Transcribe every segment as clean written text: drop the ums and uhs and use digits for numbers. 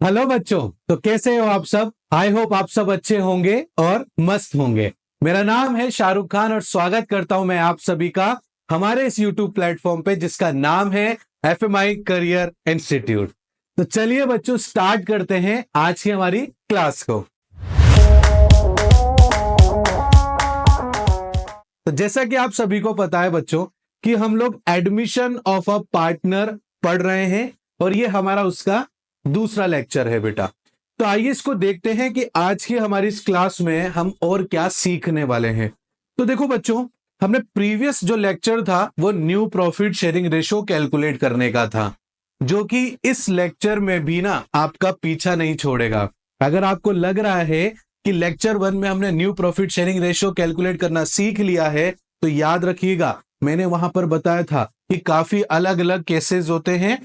Hello बच्चों, तो कैसे हो आप सब। आई होप आप सब अच्छे होंगे और मस्त होंगे। मेरा नाम है शाहरुख खान और स्वागत करता हूं मैं आप सभी का हमारे इस यूट्यूब प्लेटफॉर्म पे जिसका नाम है FMI करियर इंस्टीट्यूट। तो चलिए बच्चों, स्टार्ट करते हैं आज की हमारी क्लास को। तो जैसा कि आप सभी को पता है बच्चों कि हम लोग एडमिशन ऑफ अ पार्टनर पढ़ रहे हैं और ये हमारा उसका दूसरा लेक्चर है बेटा। तो आइए इसको देखते हैं कि आज की हमारी इस क्लास में हम और क्या सीखने वाले हैं। तो देखो बच्चों, हमने प्रीवियस जो लेक्चर था वो new profit sharing ratio calculate करने का था, जो कि इस लेक्चर में भी ना आपका पीछा नहीं छोड़ेगा। अगर आपको लग रहा है कि लेक्चर 1 में हमने new profit sharing ratio calculate करना सीख लिया है, तो याद रखिएगा मैंने वहां पर बताया था कि काफी अलग अलग केसेस होते हैं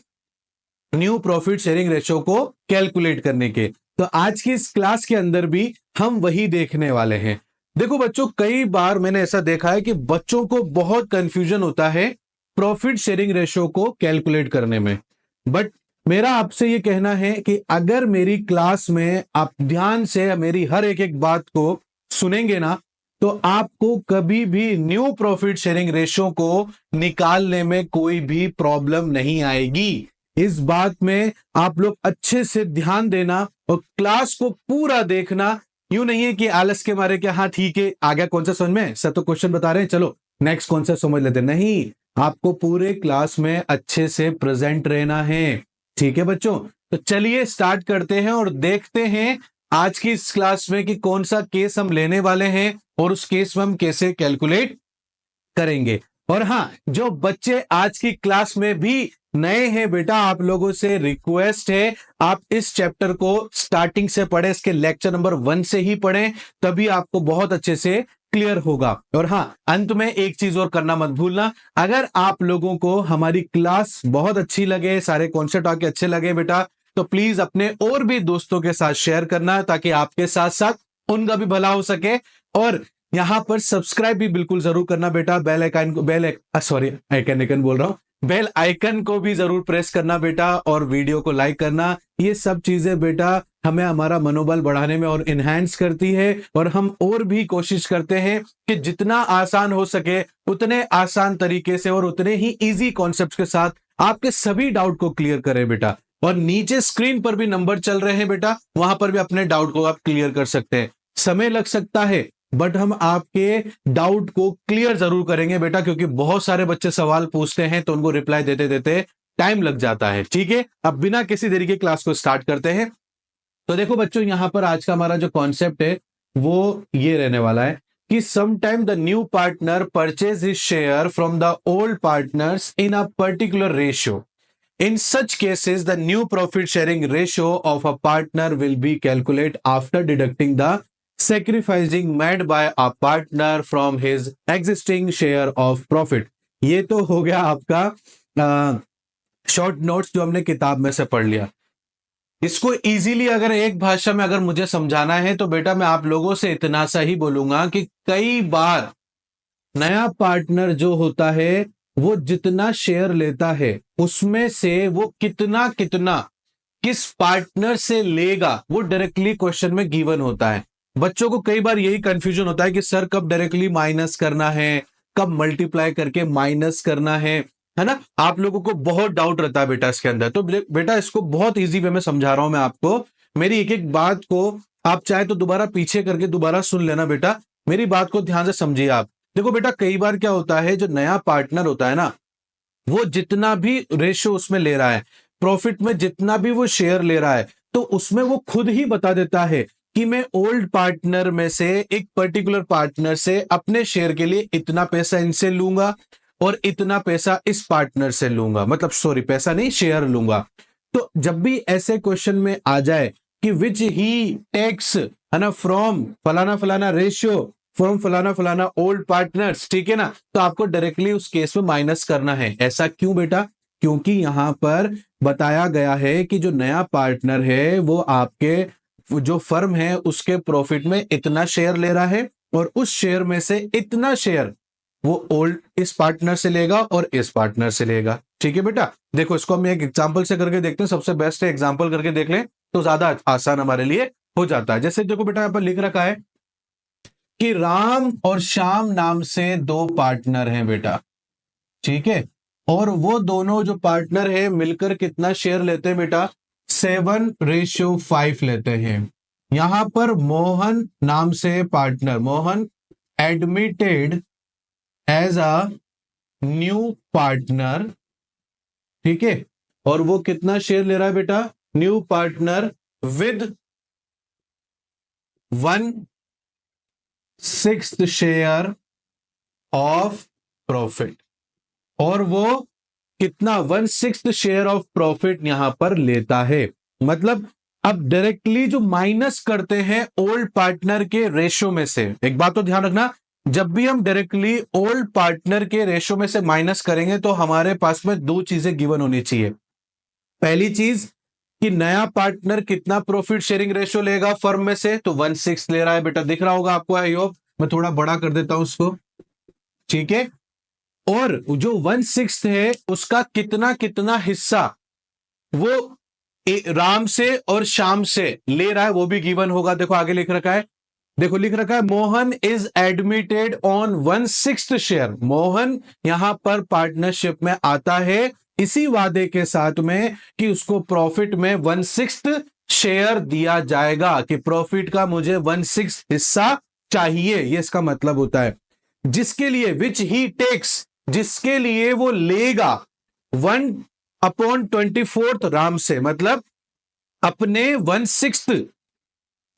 न्यू प्रॉफिट शेयरिंग रेशो को कैलकुलेट करने के। तो आज की इस क्लास के अंदर भी हम वही देखने वाले हैं। देखो बच्चों, कई बार मैंने ऐसा देखा है कि बच्चों को बहुत कंफ्यूजन होता है प्रॉफिट शेयरिंग रेशो को कैलकुलेट करने में। बट मेरा आपसे ये कहना है कि अगर मेरी क्लास में आप ध्यान से मेरी हर एक एक बात को सुनेंगे ना, तो आपको कभी भी न्यू प्रॉफिट शेयरिंग रेशो को निकालने में कोई भी प्रॉब्लम नहीं आएगी। इस बात में आप लोग अच्छे से ध्यान देना और क्लास को पूरा देखना। यूं नहीं है कि आलस के मारे कि हाँ ठीक है, आ गया कौन सा समझ में, सर तो क्वेश्चन बता रहे हैं, चलो नेक्स्ट कौन सा समझ लेते। नहीं, आपको पूरे क्लास में अच्छे से प्रेजेंट रहना है। ठीक है बच्चों, तो चलिए स्टार्ट करते हैं और देखते हैं आज की इस क्लास में कि कौन सा केस हम लेने वाले हैं और उस केस में हम कैसे कैलकुलेट करेंगे। और हाँ, जो बच्चे आज की क्लास में भी नए हैं बेटा, आप लोगों से रिक्वेस्ट है आप इस चैप्टर को स्टार्टिंग से पढ़ें, इसके लेक्चर नंबर 1 से ही पढ़ें, तभी आपको बहुत अच्छे से क्लियर होगा। और हाँ, अंत में एक चीज और करना मत भूलना, अगर आप लोगों को हमारी क्लास बहुत अच्छी लगे, सारे कॉन्सेप्ट आके अच्छे लगे बेटा, तो प्लीज अपने और भी दोस्तों के साथ शेयर करना ताकि आपके साथ साथ उनका भी भला हो सके। और यहां पर सब्सक्राइब भी बिल्कुल जरूर करना बेटा, बेल आइकन को आइकन बोल रहा हूं, बेल आइकन को भी जरूर प्रेस करना बेटा, और वीडियो को लाइक करना। ये सब चीजें बेटा हमें हमारा मनोबल बढ़ाने में और इनहैंस करती है, और हम और भी कोशिश करते हैं कि जितना आसान हो सके उतने आसान तरीके से और उतने ही इजी कॉन्सेप्ट के साथ आपके सभी डाउट को क्लियर करें बेटा। और नीचे स्क्रीन पर भी नंबर चल रहे हैं बेटा, वहां पर भी अपने डाउट को आप क्लियर कर सकते हैं। समय लग सकता है बट हम आपके डाउट को क्लियर जरूर करेंगे बेटा, क्योंकि बहुत सारे बच्चे सवाल पूछते हैं तो उनको रिप्लाई देते देते टाइम लग जाता है। ठीक है, अब बिना किसी देरी के क्लास को स्टार्ट करते हैं। तो देखो बच्चों, यहां पर आज का हमारा जो कॉन्सेप्ट है वो ये रहने वाला है कि sometime the new partner purchase his share from the old partners in a particular ratio. In such cases, the new profit sharing ratio of a partner will be calculated after deducting the sacrificing made by a partner from his existing share of profit। ये तो हो गया आपका short notes जो हमने किताब में से पढ़ लिया। इसको इजीली अगर एक भाषा में अगर मुझे समझाना है तो बेटा मैं आप लोगों से इतना सा ही बोलूंगा कि कई बार नया पार्टनर जो होता है वो जितना शेयर लेता है उसमें से वो कितना कितना किस पार्टनर से लेगा वो डायरेक्टली क्वेश्चन में गिवन होता है। बच्चों को कई बार यही कंफ्यूजन होता है कि सर कब डायरेक्टली माइनस करना है, कब मल्टीप्लाई करके माइनस करना है ना। आप लोगों को बहुत डाउट रहता है बेटा इसके अंदर। तो बेटा इसको बहुत इजी वे में समझा रहा हूं मैं आपको। मेरी एक एक बात को आप चाहे तो दोबारा पीछे करके दोबारा सुन लेना बेटा, मेरी बात को ध्यान से समझिए आप। देखो बेटा, कई बार क्या होता है, जो नया पार्टनर होता है ना, वो जितना भी रेशो उसमें ले रहा है, प्रॉफिट में जितना भी वो शेयर ले रहा है, तो उसमें वो खुद ही बता देता है कि मैं ओल्ड पार्टनर में से एक पर्टिकुलर पार्टनर से अपने शेयर के लिए इतना पैसा इनसे लूंगा और इतना पैसा इस पार्टनर से लूंगा, मतलब सॉरी पैसा नहीं, शेयर लूंगा। तो जब भी ऐसे क्वेश्चन में आ जाए कि विच ही टेक्स है ना फ्रॉम फलाना फलाना रेशियो फ्रॉम फलाना फलाना ओल्ड पार्टनर्स, ठीक है ना, तो आपको डायरेक्टली उस केस में माइनस करना है। ऐसा क्यों बेटा? क्योंकि यहां पर बताया गया है कि जो नया पार्टनर है वो आपके जो फर्म है उसके प्रॉफिट में इतना शेयर ले रहा है, और उस शेयर में से इतना शेयर वो ओल्ड इस पार्टनर से लेगा और इस पार्टनर से लेगा। ठीक है बेटा, देखो इसको हम एक एग्जांपल से करके देखते हैं, सबसे बेस्ट है एग्जांपल करके देख लें। तो ज्यादा आसान हमारे लिए हो जाता है। जैसे देखो बेटा यहाँ पर लिख रखा है कि राम और श्याम नाम से दो पार्टनर हैं बेटा, ठीक है, और वो दोनों जो पार्टनर है मिलकर कितना शेयर लेते हैं बेटा, 7:5 लेते हैं। यहां पर मोहन नाम से partner, Mohan admitted as a new partner, ठीक है, और वो कितना शेयर ले रहा है बेटा, new partner with 1/6 share of profit, और वो कितना 1/6 शेयर ऑफ प्रॉफिट यहां पर लेता है। मतलब अब डायरेक्टली जो माइनस करते हैं ओल्ड पार्टनर के रेशो में से, एक बात तो ध्यान रखना, जब भी हम डायरेक्टली ओल्ड पार्टनर के रेशो में से माइनस करेंगे तो हमारे पास में दो चीजें गिवन होनी चाहिए। पहली चीज कि नया पार्टनर कितना प्रॉफिट शेयरिंग रेशो लेगा फर्म में से, तो 1/6 ले रहा है बेटा, दिख रहा होगा आपको, आई होप। मैं थोड़ा बड़ा कर देता हूं उसको, ठीक है, और जो 1/6 है उसका कितना कितना हिस्सा वो राम से और श्याम से ले रहा है वो भी गिवन होगा। देखो आगे लिख रखा है, देखो लिख रखा है Mohan is admitted on 1/6 share. Mohan यहां पर पार्टनरशिप में आता है इसी वादे के साथ में कि उसको प्रॉफिट में 1/6 शेयर दिया जाएगा, कि प्रॉफिट का मुझे 1/6 हिस्सा चाहिए, ये इसका मतलब होता है। जिसके लिए विच ही टेक्स, जिसके लिए वो लेगा 1/24 राम से, मतलब अपने 1/6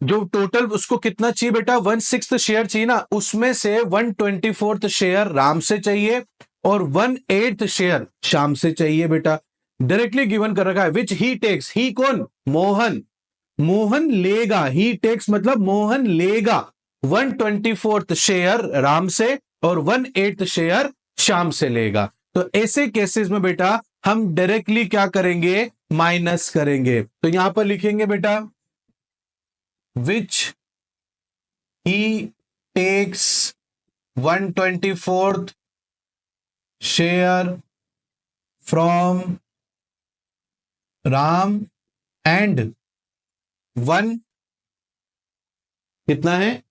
जो टोटल उसको कितना चाहिए बेटा, 1/6 शेयर चाहिए ना, उसमें से 1/24 शेयर राम से चाहिए और 1/8 शेयर श्याम से चाहिए बेटा। डायरेक्टली गिवन कर रखा है विच ही टेक्स, ही कौन, मोहन, मोहन लेगा, ही टेक्स मतलब मोहन लेगा 1/24 शेयर राम से और 1/8 शेयर श्याम से लेगा। तो ऐसे केसेस में बेटा हम डायरेक्टली क्या करेंगे, माइनस करेंगे। तो यहां पर लिखेंगे बेटा which he takes 1/24 share from Ram and 1 कितना है,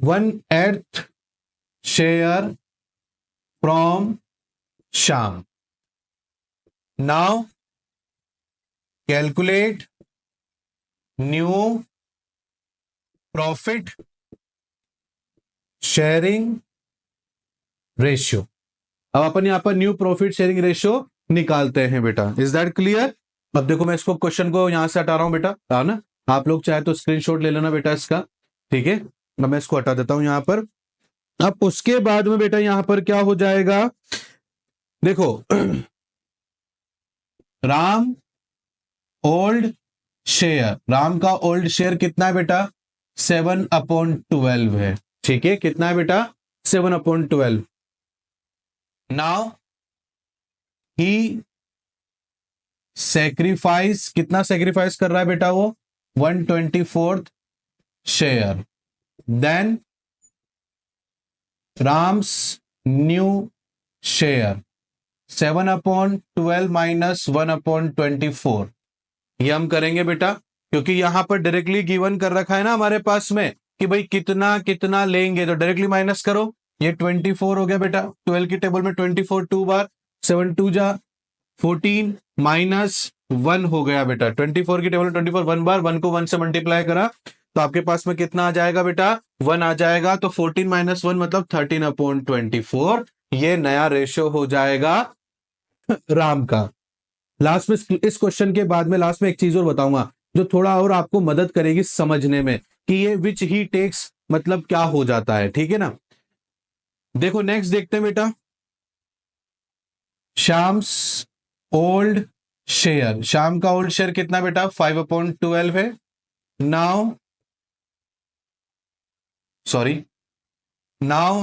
1/8 share from Shyam. Now calculate new profit sharing ratio. अब अपन यहां पर न्यू प्रॉफिट शेयरिंग रेशियो निकालते हैं बेटा, इज दैट क्लियर। अब देखो मैं इसको क्वेश्चन को यहां से हटा रहा हूं बेटा, है ना, आप लोग चाहे तो स्क्रीनशॉट ले लेना बेटा इसका, ठीक है। अब मैं इसको हटा देता हूं यहां पर। अब उसके बाद में बेटा यहां पर क्या हो जाएगा, देखो राम ओल्ड शेयर, राम का ओल्ड शेयर कितना है बेटा, 7/12 है, ठीक है, कितना है बेटा, 7/12। नाउ ही सैक्रिफाइस, कितना सैक्रिफाइस कर रहा है बेटा वो, 1/24 share. Then Ram's new share 7/12 minus 1/24, ये हम करेंगे बेटा, क्योंकि यहां पर डायरेक्टली गिवन कर रखा है ना हमारे पास में कि भाई कितना कितना लेंगे, तो डायरेक्टली माइनस करो। ये 24 हो गया बेटा, 12 की टेबल में 24 2 बार, 7 2 जा 14 माइनस 1 हो गया बेटा, 24 की टेबल में 24 1 बार, 1 को 1 से मल्टीप्लाई करा तो आपके पास में कितना आ जाएगा बेटा, 1 आ जाएगा। तो 14 माइनस 1 मतलब 13/24, ये नया रेशियो हो जाएगा राम का। लास्ट में इस क्वेश्चन के बाद में लास्ट में एक चीज और बताऊंगा जो थोड़ा और आपको मदद करेगी समझने में कि ये विच ही टेक्स मतलब क्या हो जाता है, ठीक है ना। देखो नेक्स्ट देखते हैं बेटा, श्याम्स ओल्ड शेयर, श्याम का ओल्ड शेयर कितना बेटा, 5/12 है। Now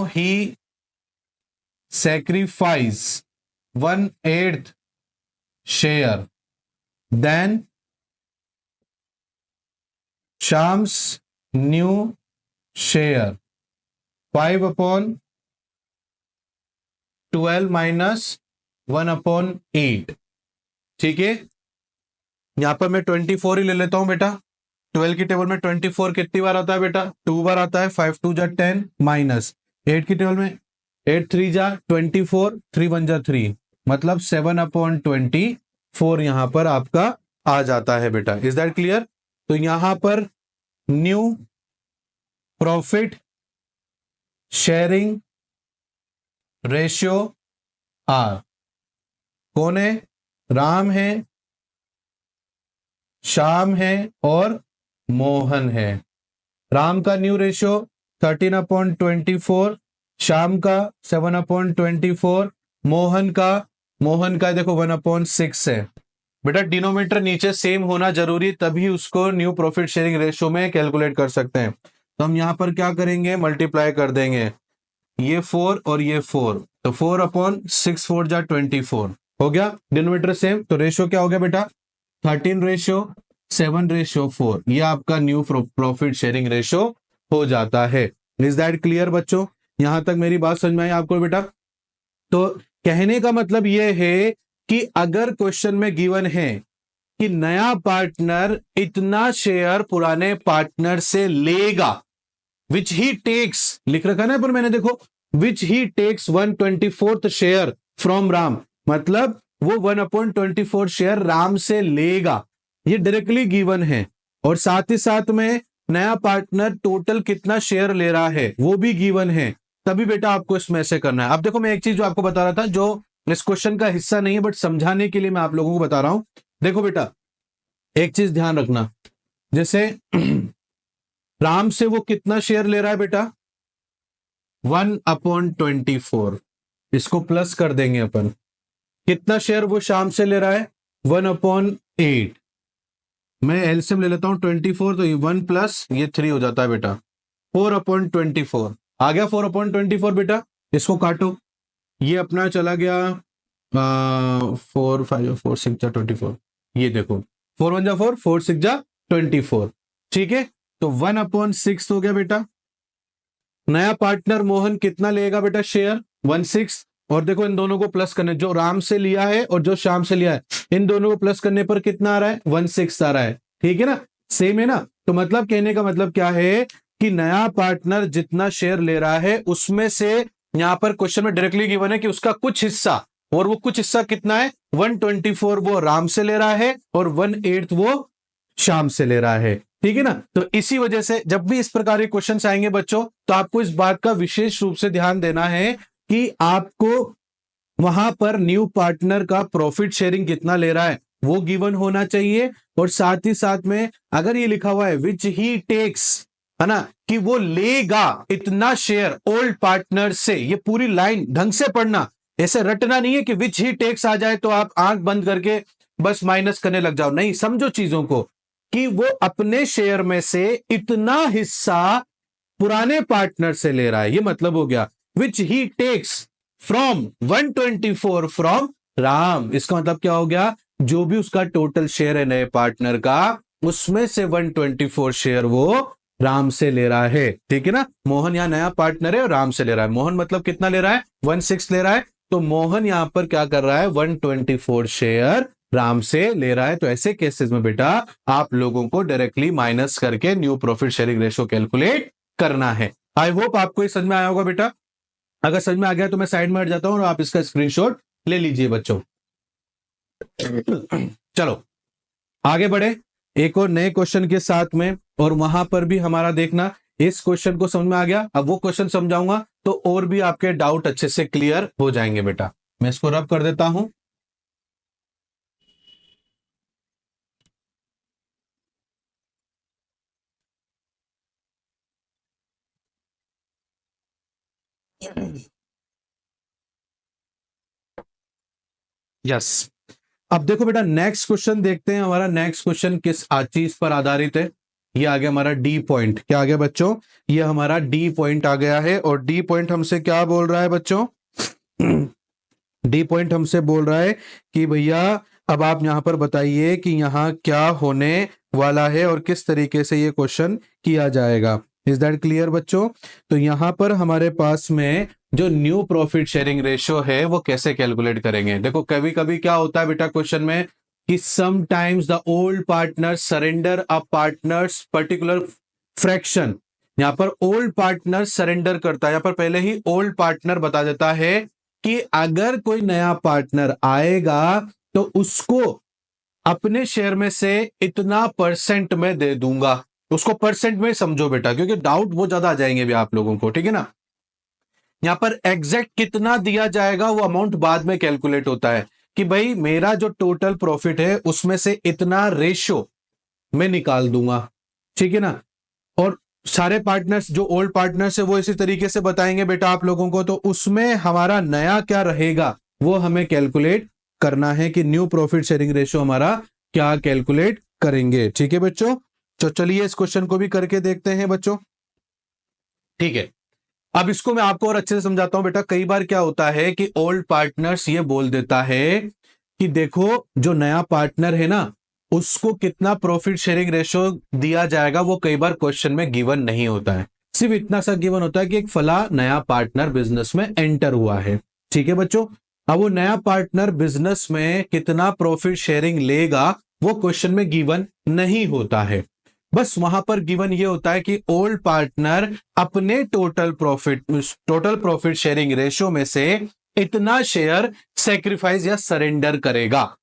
he sacrifice 1/8 share, then Sham's new share 5/12 minus 1/8, ठीक है। यहां पर मैं 24 ही ले लेता हूं बेटा। 12 की टेबल में 24 कितनी बार आता है बेटा? 2 बार आता है। 5 2 जा 10 माइनस 8 की टेबल में 8 3 जा 24, 3 1 जा 3, मतलब 7/24 यहां पर आपका आ जाता है बेटा। Is that clear? तो यहां पर new profit sharing ratio are कौन है? राम है, श्याम है और मोहन है। राम का न्यू रेशियो 13/24, श्याम का 7/24, मोहन का देखो 1/6 है। बेटा डिनोमिनेटर नीचे सेम होना जरूरी, तभी उसको न्यू प्रॉफिट शेयरिंग रेशियो में कैलकुलेट कर सकते हैं। तो हम यहां पर क्या करेंगे? मल्टीप्लाई कर देंगे, ये 4 और ये 4, तो 4/6 4 जा 24 हो गया। डिनोमिनेटर सेम, तो रेशियो क्या हो गया बेटा? 13:7:4। ये आपका न्यू प्रॉफिट शेयरिंग रेशियो हो जाता है। इज दैट क्लियर बच्चों? यहां तक मेरी बात समझ में आई आपको बेटा? तो कहने का मतलब यह है कि अगर क्वेश्चन में गिवन है कि नया पार्टनर इतना शेयर पुराने पार्टनर से लेगा, विच ही टेक्स, लिख रखा ना पर मैंने, देखो, विच he takes 1/24 share from Ram, मतलब वो 1/24 शेयर राम से लेगा, ये डायरेक्टली गिवन है। और साथ ही साथ में नया पार्टनर टोटल कितना शेयर ले रहा है वो भी गिवन है। तभी बेटा आपको इसमें ऐसे करना है। अब देखो, मैं एक चीज जो आपको बता रहा था, जो इस क्वेश्चन का हिस्सा नहीं है बट समझाने के लिए मैं आप लोगों को बता रहा हूं। देखो बेटा, एक चीज ध्यान रखना, जैसे राम से वो कितना शेयर ले रहा है बेटा? 1/24, इसको प्लस कर देंगे अपन। कितना शेयर वो श्याम से ले रहा है? 1/8। मैं एलसीएम ले लेता हूं 24, तो ये 1 प्लस ये 3 हो जाता है बेटा, 4/24 आ गया। 4/24 बेटा, इसको काटो, ये अपना चला गया 4 5 4 6 जा 24, ये देखो 4 1 जा 4 4 6 जा 24, ठीक है। तो 1/6 हो गया बेटा। नया पार्टनर मोहन कितना लेगा बेटा शेयर? 1/6। और देखो इन दोनों को प्लस करने, जो राम से लिया है और जो श्याम से लिया है, इन दोनों को प्लस करने पर कितना आ रहा है? 1/6 आ रहा है, ठीक है ना? सेम है ना? तो मतलब कहने का मतलब क्या है कि नया पार्टनर जितना शेयर ले रहा है उसमें से यहां पर क्वेश्चन में डायरेक्टली गिवन है कि उसका कुछ हिस्सा, और वो कुछ हिस्सा कितना है? 1/24 वो राम से ले रहा है और 1/8 वो श्याम से ले रहा है, ठीक है ना? तो इसी वजह से जब भी इस प्रकार के क्वेश्चन आएंगे बच्चों, तो आपको इस बात का विशेष रूप से ध्यान देना है कि आपको वहां पर न्यू पार्टनर का प्रॉफिट शेयरिंग कितना ले रहा है वो गिवन होना चाहिए। और साथ ही साथ में अगर ये लिखा हुआ है विच ही टेक्स, है ना, कि वो लेगा इतना शेयर ओल्ड पार्टनर से, ये पूरी लाइन ढंग से पढ़ना, ऐसे रटना नहीं है कि विच ही टेक्स आ जाए तो आप आंख बंद करके बस माइनस करने लग जाओ। नहीं, समझो चीजों को कि वो अपने शेयर में से इतना हिस्सा पुराने पार्टनर से ले रहा है, ये मतलब हो गया विच he takes from 1/24 from Ram. इसका मतलब क्या हो गया? जो भी उसका टोटल शेयर है नए पार्टनर का, उसमें से 1/24 शेयर वो राम से ले रहा है, ठीक है ना? मोहन यहां नया पार्टनर है और राम से ले रहा है। मोहन मतलब कितना ले रहा है? 1/6 ले रहा है, तो मोहन यहां पर क्या कर रहा है? 1/24 शेयर राम से ले रहा है। तो ऐसे केसेस में बेटा आप लोगों को डायरेक्टली माइनस करके new profit sharing ratio calculate करना है। आई होप आपको ये समझ में आया होगा बेटा। अगर समझ में आ गया तो मैं साइड में हट जाता हूं और आप इसका स्क्रीनशॉट ले लीजिए बच्चों। चलो आगे बढ़े एक और नए क्वेश्चन के साथ में, और वहां पर भी हमारा देखना इस क्वेश्चन को समझ में आ गया। अब वो क्वेश्चन समझाऊंगा तो और भी आपके डाउट अच्छे से क्लियर हो जाएंगे बेटा। मैं इसको रब कर देता हूं। यस, अब देखो बेटा नेक्स्ट क्वेश्चन देखते हैं। हमारा नेक्स्ट क्वेश्चन किस चीज पर आधारित है? ये आ गया हमारा डी पॉइंट। क्या आ गया बच्चों? ये हमारा डी पॉइंट आ गया है। और डी पॉइंट हमसे क्या बोल रहा है बच्चों? डी पॉइंट हमसे बोल रहा है कि भैया अब आप यहां पर बताइए कि यहां क्या होने वाला है और किस तरीके से ये क्वेश्चन किया जाएगा। इज दैट क्लियर बच्चों? तो यहां पर हमारे पास में जो न्यू प्रॉफिट शेयरिंग रेशियो है वो कैसे कैलकुलेट करेंगे? देखो कभी कभी क्या होता है बेटा क्वेश्चन में कि sometimes the old partner surrender a partners particular fraction. यहां पर ओल्ड पार्टनर सरेंडर करता है, यहां पर पहले ही ओल्ड पार्टनर बता देता है कि अगर कोई नया पार्टनर आएगा तो उसको अपने शेयर में से इतना परसेंट में दे दूंगा। उसको परसेंट में समझो बेटा, क्योंकि डाउट बहुत ज्यादा आ जाएंगे अभी आप लोगों को, ठीक है ना। यहां पर एग्जैक्ट कितना दिया जाएगा वो अमाउंट बाद में कैलकुलेट होता है कि भाई मेरा जो टोटल प्रॉफिट है उसमें से इतना रेशियो मैं निकाल दूंगा, ठीक है ना। और सारे पार्टनर्स जो ओल्ड पार्टनर्स है वो इसी तरीके से बताएंगे बेटा आप लोगों को, तो उसमें हमारा नया क्या रहेगा वो हमें कैलकुलेट करना है कि न्यू प्रॉफिट शेयरिंग रेशियो हमारा क्या कैलकुलेट करेंगे, ठीक है बच्चों। तो चलिए इस क्वेश्चन को भी करके देखते हैं बच्चों, ठीक है। अब इसको मैं आपको और अच्छे से समझाता हूं बेटा। कई बार क्या होता है कि ओल्ड पार्टनर्स ये बोल देता है कि देखो जो नया पार्टनर है ना उसको कितना प्रॉफिट शेयरिंग रेशियो दिया जाएगा, वो कई बार क्वेश्चन में गिवन नहीं होता है। सिर्फ इतना सा गिवन होता है कि एक फला नया पार्टनर बिजनेस में एंटर हुआ है, ठीक है बच्चों। अब वो नया पार्टनर बिजनेस में कितना प्रॉफिट शेयरिंग लेगा वो क्वेश्चन में गिवन नहीं होता है। बस वहां पर गिवन ये होता है कि ओल्ड पार्टनर अपने टोटल प्रॉफिट शेयरिंग रेशियो में से इतना शेयर सेक्रीफाइस या सरेंडर करेगा,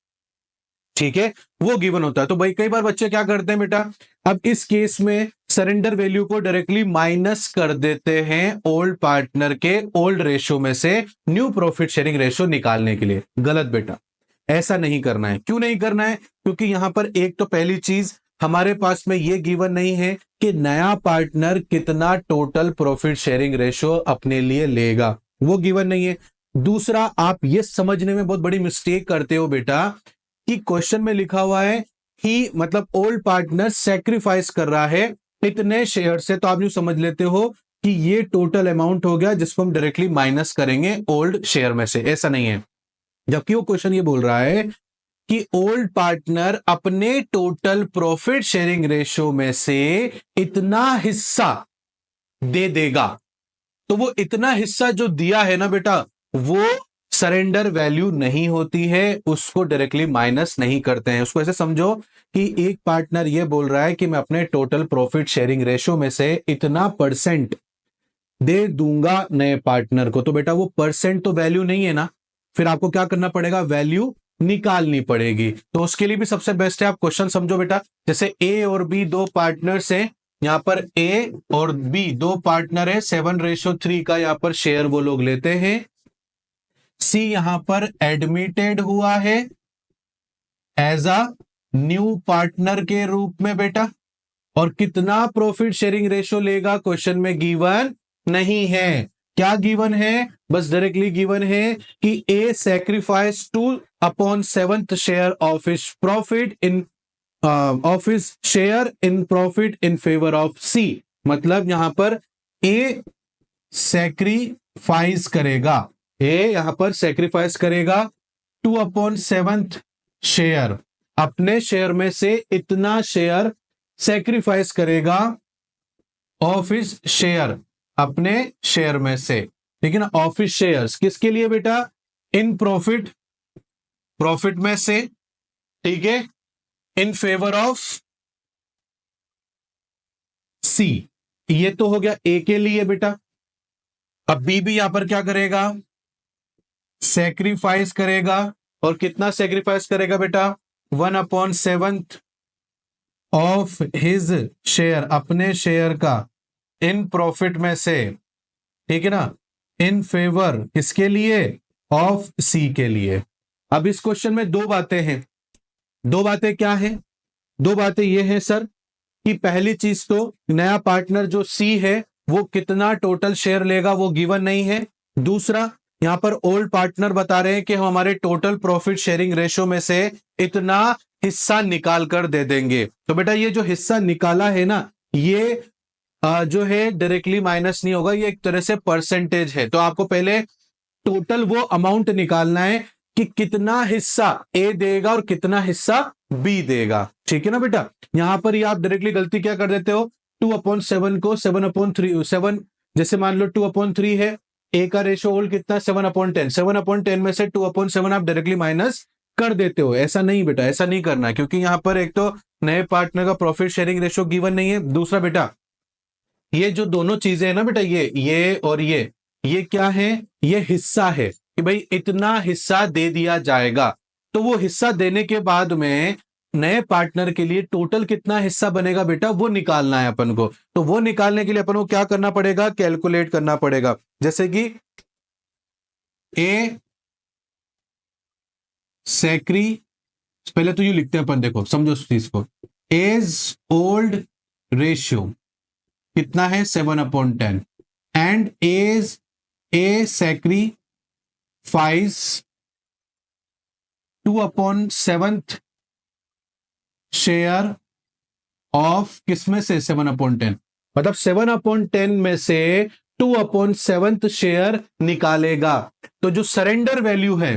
ठीक है, वो गिवन होता है। तो भाई कई बार बच्चे क्या करते हैं बेटा, अब इस केस में सरेंडर वैल्यू को डायरेक्टली माइनस कर देते हैं ओल्ड पार्टनर के ओल्ड रेशियो में से न्यू प्रॉफिट शेयरिंग रेशियो निकालने के लिए। गलत बेटा, ऐसा नहीं करना है। क्यों नहीं करना है? क्योंकि यहां पर एक तो पहली चीज हमारे पास में ये गिवन नहीं है कि नया पार्टनर कितना टोटल प्रॉफिट शेयरिंग रेशियो अपने लिए लेगा, वो गिवन नहीं है। दूसरा, आप ये समझने में बहुत बड़ी मिस्टेक करते हो बेटा कि क्वेश्चन में लिखा हुआ है ही मतलब ओल्ड पार्टनर सेक्रीफाइस कर रहा है इतने शेयर से, तो आप यूं समझ लेते हो कि ये टोटल अमाउंट हो गया जिसको हम डायरेक्टली माइनस करेंगे ओल्ड शेयर में से। ऐसा नहीं है, जबकि वो क्वेश्चन ये बोल रहा है कि ओल्ड पार्टनर अपने टोटल प्रॉफिट शेयरिंग रेशियो में से इतना हिस्सा दे देगा। तो वो इतना हिस्सा जो दिया है ना बेटा वो सरेंडर वैल्यू नहीं होती है, उसको डायरेक्टली माइनस नहीं करते हैं। उसको ऐसे समझो कि एक पार्टनर ये बोल रहा है कि मैं अपने टोटल प्रॉफिट शेयरिंग रेशियो में से इतना परसेंट दे दूंगा नए पार्टनर को, तो बेटा वो परसेंट तो वैल्यू नहीं है ना, फिर आपको क्या करना पड़ेगा, वैल्यू निकालनी पड़ेगी। तो उसके लिए भी सबसे बेस्ट है आप क्वेश्चन समझो बेटा। जैसे ए और बी दो पार्टनर्स हैं, यहां पर ए और बी दो पार्टनर है, 7:3 का यहां पर शेयर वो लोग लेते हैं। सी यहां पर एडमिटेड हुआ है एज अ न्यू पार्टनर के रूप में बेटा, और कितना प्रॉफिट शेयरिंग रेशियो लेगा क्वेश्चन में गिवन नहीं है। क्या गिवन है? बस डायरेक्टली गिवन है कि A sacrifice 2/7 share of his profit in of his share in profit in favour of C. मतलब यहां पर ए सैक्रिफाइस करेगा, ए यहां पर सैक्रिफाइस करेगा 2/7 शेयर, अपने शेयर में से इतना शेयर सैक्रिफाइस करेगा ऑफ हिज शेयर, अपने शेयर में से, ठीक है ना। ऑफ हिज शेयर्स किसके लिए बेटा? इन प्रॉफिट, प्रॉफिट में से, ठीक है, इन फेवर ऑफ सी। ये तो हो गया ए के लिए बेटा। अब बी भी यहां पर क्या करेगा? सैक्रिफाइस करेगा, और कितना सैक्रिफाइस करेगा बेटा? 1/7 ऑफ हिज शेयर, अपने शेयर का, इन प्रॉफिट में से, ठीक है ना, इन फेवर किसके लिए? ऑफ सी के लिए। अब इस क्वेश्चन में दो बातें हैं। दो बातें क्या है? दो बातें ये हैं सर कि पहली चीज तो नया पार्टनर जो सी है वो कितना टोटल शेयर लेगा वो गिवन नहीं है। दूसरा, यहां पर ओल्ड पार्टनर बता रहे हैं कि हम हमारे टोटल प्रॉफिट शेयरिंग रेशियो में से इतना हिस्सा निकाल कर दे देंगे। तो बेटा ये जो हिस्सा निकाला है ना, ये जो है डायरेक्टली माइनस नहीं होगा, ये एक तरह से परसेंटेज है। तो आपको पहले टोटल वो अमाउंट निकालना है कि कितना हिस्सा ए देगा और कितना हिस्सा बी देगा, ठीक है ना बेटा। यहां पर ही आप डायरेक्टली गलती क्या कर देते हो, 2/7 को 7/3, 7 जैसे मान लो 2/3 है, ए का रेशियो ओल्ड कितना? 7/10, 7/10 में से 2/7 आप डायरेक्टली माइनस कर देते हो। ऐसा नहीं बेटा, ऐसा नहीं करना है, क्योंकि यहां पर एक तो नए पार्टनर का प्रॉफिट शेयरिंग रेशियो गिवन नहीं है, दूसरा बेटा ये जो दोनों चीजें हैं ना बेटा, ये और ये क्या है, ये हिस्सा है कि भाई इतना हिस्सा दे दिया जाएगा। तो वो हिस्सा देने के बाद में नए पार्टनर के लिए टोटल कितना हिस्सा बनेगा बेटा, वो निकालना है अपन को। तो वो निकालने के लिए अपन को क्या करना पड़ेगा, कैलकुलेट करना पड़ेगा। जैसे कि ए सेक्री, पहले तो ये लिखते हैं अपन, देखो समझो इस चीज को, एज ओल्ड रेशियो कितना है 7/10 and as a sacrifice 2/7 share of किसमें से 7/10, मतलब 7/10 में से 2/7 शेयर निकालेगा। तो जो सरेंडर वैल्यू है,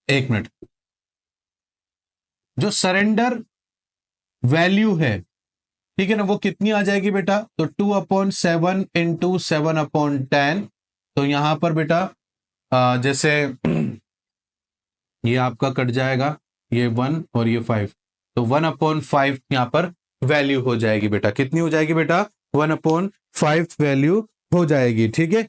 एक मिनट, जो सरेंडर वैल्यू है, ठीक है ना, वो कितनी आ जाएगी बेटा, तो 2/7 इंटू 7/10। तो यहां पर बेटा जैसे ये आपका कट जाएगा, ये 1 और ये 5, तो 1/5 यहां पर वैल्यू हो जाएगी बेटा। कितनी हो जाएगी बेटा, 1/5 वैल्यू हो जाएगी। ठीक है,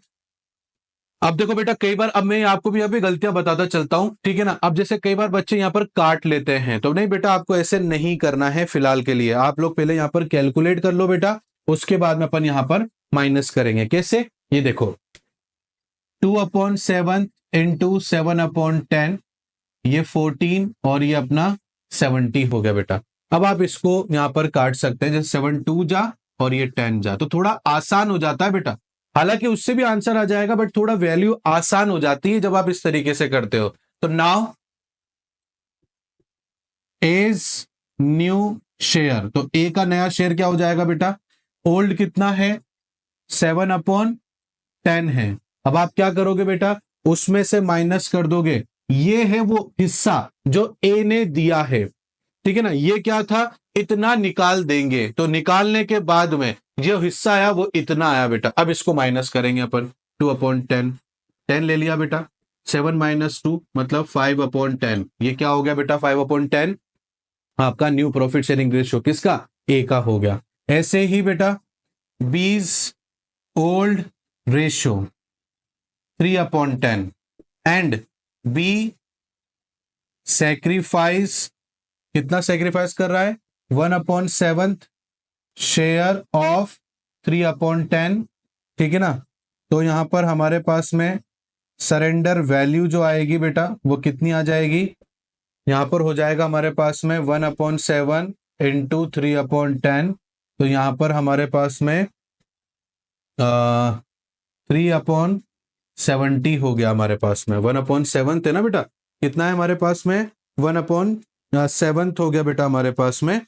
अब देखो बेटा कई बार, अब मैं आपको भी अभी गलतियां बताता चलता हूं, ठीक है ना। अब जैसे कई बार बच्चे यहां पर काट लेते हैं, तो नहीं बेटा आपको ऐसे नहीं करना है फिलहाल के लिए। आप लोग पहले यहां पर कैलकुलेट कर लो बेटा, उसके बाद में अपन यहां पर माइनस करेंगे। कैसे, ये देखो 2/7 इंटू 7/10, ये 14 और ये अपना 70 हो गया बेटा। अब आप इसको यहां पर काट सकते हैं, जैसे 7 2 जा और ये 10 जा, तो थोड़ा आसान हो जाता है बेटा। हालांकि उससे भी आंसर आ जाएगा, बट थोड़ा वैल्यू आसान हो जाती है जब आप इस तरीके से करते हो। तो नाउ एज न्यू शेयर, तो ए का नया शेयर क्या हो जाएगा बेटा, ओल्ड कितना है 7/10 है। अब आप क्या करोगे बेटा, उसमें से माइनस कर दोगे, ये है वो हिस्सा जो ए ने दिया है, ठीक है ना। ये क्या था, इतना निकाल देंगे, तो निकालने के बाद में जो हिस्सा आया वो इतना आया बेटा। अब इसको माइनस करेंगे अपन, 2/10, 10 ले लिया बेटा, 7 - 2 मतलब 5/10। ये क्या हो गया बेटा, 5/10 आपका न्यू प्रॉफिट शेयरिंग रेशियो किसका, ए का हो गया। ऐसे ही बेटा B's old ratio 3/10 and B sacrifice, कितना सैक्रिफाइस कर रहा है, 1/7 शेयर ऑफ 3/10, ठीक है ना। तो यहां पर हमारे पास में सरेंडर वैल्यू जो आएगी बेटा वो कितनी आ जाएगी, यहां पर हो जाएगा हमारे पास में 1/7 इंटू 3/10। तो यहां पर हमारे पास में 3/70 हो गया हमारे पास में, 1/7 है ना बेटा, कितना है हमारे पास में 1/7 हो गया बेटा हमारे पास में।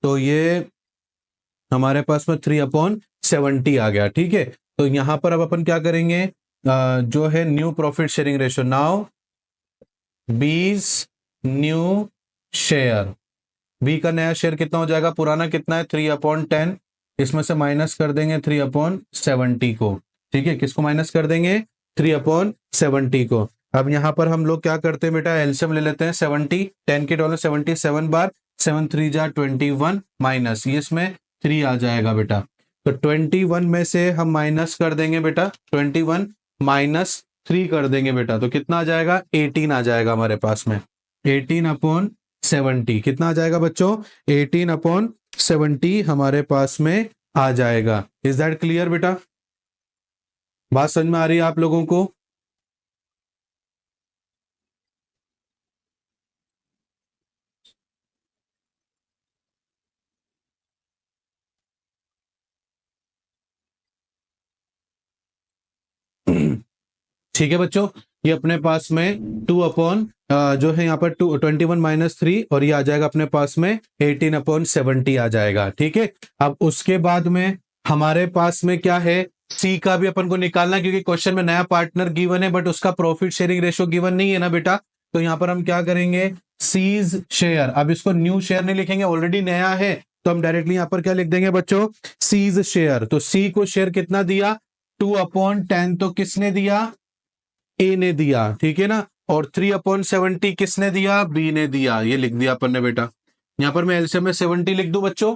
तो ये हमारे पास में 3/70 आ गया, ठीक है। तो यहां पर अब अपन क्या करेंगे, जो है new profit sharing ratio, now बीज न्यू शेयर, बी का नया शेयर कितना हो जाएगा, पुराना कितना है 3/10, इसमें से माइनस कर देंगे 3/70 को, ठीक है। किसको माइनस कर देंगे, 3/70 को। अब यहां पर हम लोग क्या करते हैं बेटा, एलसीएम ले लेते हैं, 70 10 के डॉलर 77 बार, 7 3 जा 21 माइनस, ये इसमें 3 आ जाएगा बेटा। तो 21 में से हम माइनस कर देंगे बेटा, 21 - 3 कर देंगे बेटा, तो कितना आ जाएगा 18 आ जाएगा हमारे पास में, 18/70 कितना आ जाएगा बच्चों, 18/70 हमारे पास में आ जाएगा। इज दैट क्लियर बेटा, बात समझ में आ रही है आप लोगों को। ठीक है बच्चों, ये अपने पास में 2 जो है यहाँ पर 21 - 3 और ये आ जाएगा अपने पास में 18/70 आ जाएगा, ठीक है। अब उसके बाद में हमारे पास में क्या है, सी का भी अपन को निकालना, क्योंकि क्वेश्चन में नया पार्टनर गिवन है बट उसका प्रॉफिट शेयरिंग रेशियो गिवन नहीं है ना बेटा। तो यहाँ पर हम क्या करेंगे, सीज शेयर, अब इसको न्यू शेयर नहीं लिखेंगे, ऑलरेडी नया है, तो हम डायरेक्टली यहाँ पर क्या लिख देंगे बच्चों, सीज शेयर। तो सी को शेयर कितना दिया, 2/10, तो किसने दिया, ए ने दिया, ठीक है ना, और 3/70 किसने दिया, बी ने दिया। ये लिख दिया अपन ने बेटा। यहां पर मैं एलसीएम में 70 लिख दूं बच्चों,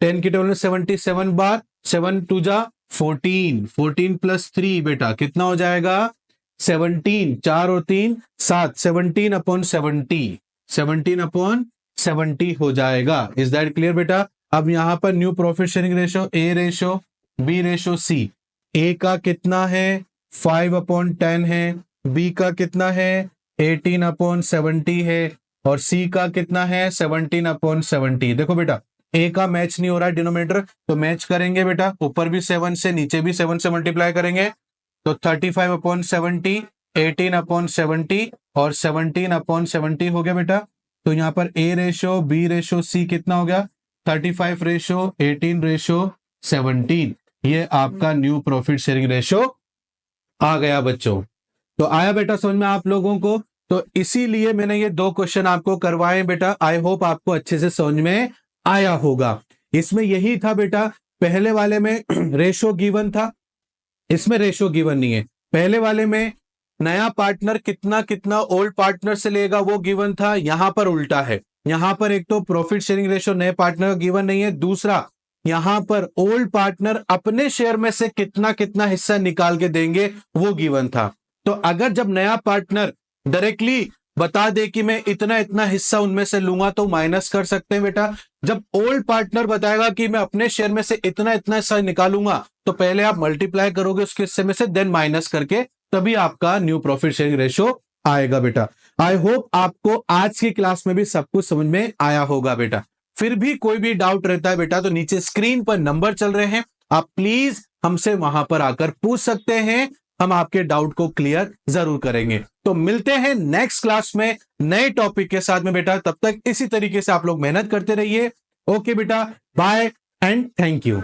10 की टेबल में 77 बार, 7 2 जा 14, 14 + 3 बेटा कितना हो जाएगा 17, 4 और 3 7, 17/70, 17/70 हो जाएगा। इज दैट क्लियर बेटा। अब यहां पर न्यू प्रॉफिट शेयरिंग रेशो, ए रेशो बी रेशो सी। ए का कितना है 5/10 है, बी का कितना है 18/70 है, और सी का कितना है 17/70। देखो बेटा ए का मैच नहीं हो रहा है डिनोमिनेटर, तो मैच करेंगे बेटा, ऊपर भी 7 से नीचे भी 7 से मल्टीप्लाई करेंगे, तो 35/70, 18/70 और 17/70 हो गया बेटा। तो यहां पर ए रेशो बी रेशो सी कितना हो गया 35 रेशो 18 रेशो 17। ये आपका न्यू प्रॉफिट शेयरिंग रेशो आ गया बच्चों। तो आया बेटा समझ में आप लोगों को। तो इसीलिए मैंने ये 2 क्वेश्चन आपको करवाए बेटा। आई होप आपको अच्छे से समझ में आया होगा। इसमें यही था बेटा, पहले वाले में रेशो गिवन था, इसमें रेशो गिवन नहीं है। पहले वाले में नया पार्टनर कितना कितना ओल्ड पार्टनर से लेगा वो गिवन था, यहां पर उल्टा है। यहां पर एक तो प्रॉफिट शेयरिंग रेशो नए पार्टनर का गिवन नहीं है, दूसरा यहां पर ओल्ड पार्टनर अपने शेयर में से कितना कितना हिस्सा निकाल के देंगे वो गिवन था। तो अगर जब नया पार्टनर डायरेक्टली बता दे कि मैं इतना इतना हिस्सा उनमें से लूंगा तो माइनस कर सकते हैं बेटा। जब ओल्ड पार्टनर बताएगा कि मैं अपने शेयर में से इतना इतना हिस्सा निकालूंगा, तो पहले आप मल्टीप्लाई करोगे उसके हिस्से में से, देन माइनस करके तभी आपका न्यू प्रॉफिट शेयरिंग रेशो आएगा बेटा। आई होप आपको आज की क्लास में भी सब कुछ समझ में आया होगा बेटा। फिर भी कोई भी डाउट रहता है बेटा तो नीचे स्क्रीन पर नंबर चल रहे हैं, आप प्लीज हमसे वहां पर आकर पूछ सकते हैं, हम आपके डाउट को क्लियर जरूर करेंगे। तो मिलते हैं नेक्स्ट क्लास में नए टॉपिक के साथ में बेटा। तब तक इसी तरीके से आप लोग मेहनत करते रहिए। ओके बेटा, बाय एंड थैंक यू।